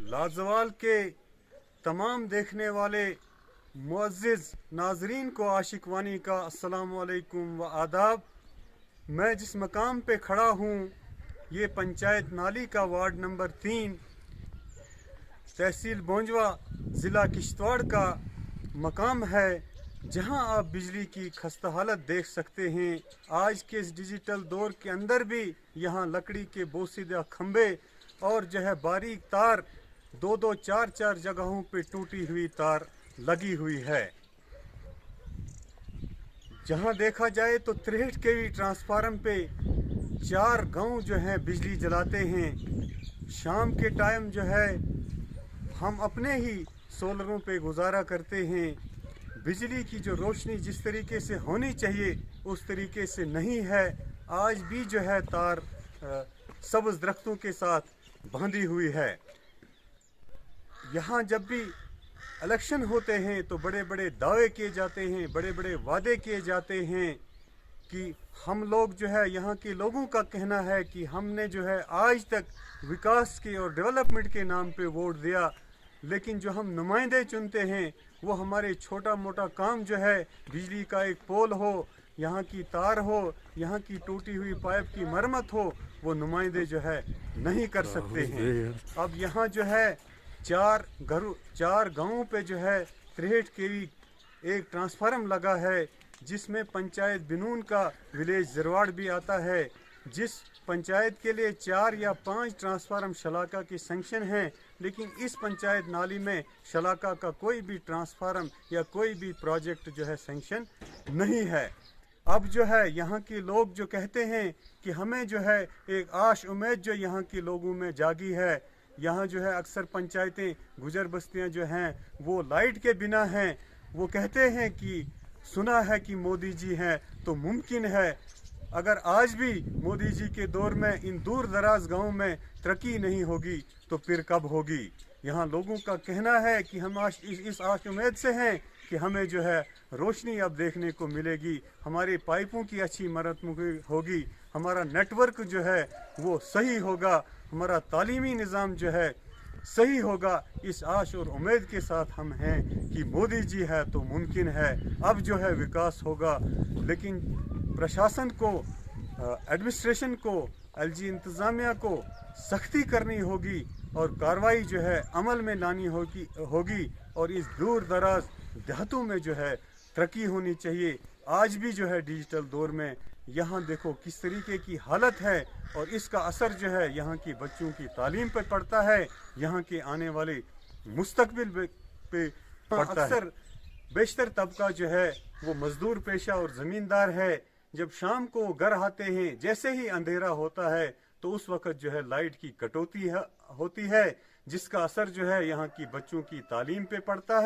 लाजवाल के तमाम देखने वाले मुअज़्ज़िज़ नाजरीन को आशिक वानी का अस्सलाम वालेकुम व आदाब। मैं जिस मकाम पे खड़ा हूँ ये पंचायत नाली का वार्ड नंबर 3 तहसील बोंजवा ज़िला किश्तवाड़ का मकाम है, जहां आप बिजली की खस्ता हालत देख सकते हैं। आज के इस डिजिटल दौर के अंदर भी यहां लकड़ी के बोसीदा खंबे और जो है बारीक तार 2-2, 4-4 जगहों पे टूटी हुई तार लगी हुई है। जहां देखा जाए तो 63 केवी ट्रांसफार्मर पे 4 गांव जो है बिजली जलाते हैं। शाम के टाइम जो है हम अपने ही सोलरों पे गुजारा करते हैं। बिजली की जो रोशनी जिस तरीके से होनी चाहिए उस तरीके से नहीं है। आज भी जो है तार सब्ज़ दरख्तों के साथ बांधी हुई है। यहाँ जब भी इलेक्शन होते हैं तो बड़े बड़े दावे किए जाते हैं, बड़े बड़े वादे किए जाते हैं कि हम लोग जो है, यहाँ के लोगों का कहना है कि हमने जो है आज तक विकास के और डेवलपमेंट के नाम पे वोट दिया, लेकिन जो हम नुमाइंदे चुनते हैं वो हमारे छोटा मोटा काम जो है, बिजली का एक पोल हो, यहाँ की तार हो, यहाँ की टूटी हुई पाइप की मरम्मत हो, वो नुमाइंदे जो है नहीं कर सकते हैं। अब यहाँ जो है 4 गांवों पे जो है 63 केवी एक ट्रांसफार्मर लगा है, जिसमें पंचायत बिनून का विलेज जरवाड़ भी आता है। जिस पंचायत के लिए 4 या 5 ट्रांसफार्मर शलाका की सैंक्शन हैं, लेकिन इस पंचायत नाली में शलाका का कोई भी ट्रांसफार्मर या कोई भी प्रोजेक्ट जो है सैंक्शन नहीं है। अब जो है यहाँ के लोग जो कहते हैं कि हमें जो है एक आश उम्मीद जो यहाँ के लोगों में जागी है। यहाँ जो है अक्सर पंचायतें गुजर बस्तियाँ जो हैं वो लाइट के बिना हैं। वो कहते हैं कि सुना है कि मोदी जी हैं तो मुमकिन है, अगर आज भी मोदी जी के दौर में इन दूर दराज गाँव में तरक्की नहीं होगी तो फिर कब होगी। यहाँ लोगों का कहना है कि हम इस आश उम्मीद से हैं कि हमें जो है रोशनी अब देखने को मिलेगी, हमारी पाइपों की अच्छी मरम्मत होगी, हमारा नेटवर्क जो है वो सही होगा, हमारा तालीमी निज़ाम जो है सही होगा। इस आश और उम्मीद के साथ हम हैं कि मोदी जी है तो मुमकिन है अब जो है विकास होगा। लेकिन प्रशासन को, एडमिनिस्ट्रेशन को, एलजी इंतज़ामिया को सख्ती करनी होगी और कार्रवाई जो है अमल में लानी होगी और इस दूर दराज देहातों में जो है तरक्की होनी चाहिए। आज भी जो है डिजिटल दौर में यहाँ देखो किस तरीके की हालत है और इसका असर जो है यहाँ की बच्चों की तालीम पे पड़ता है, यहाँ के आने वाले मुस्तकबिल पे पड़ता है। अक्सर बेशतर तबका जो है वो मजदूर पेशा और ज़मींदार है। जब शाम को घर आते हैं, जैसे ही अंधेरा होता है तो उस वक्त जो है लाइट की कटौती होती है, जिसका असर जो है यहाँ की बच्चों की तालीम पे पड़ता है।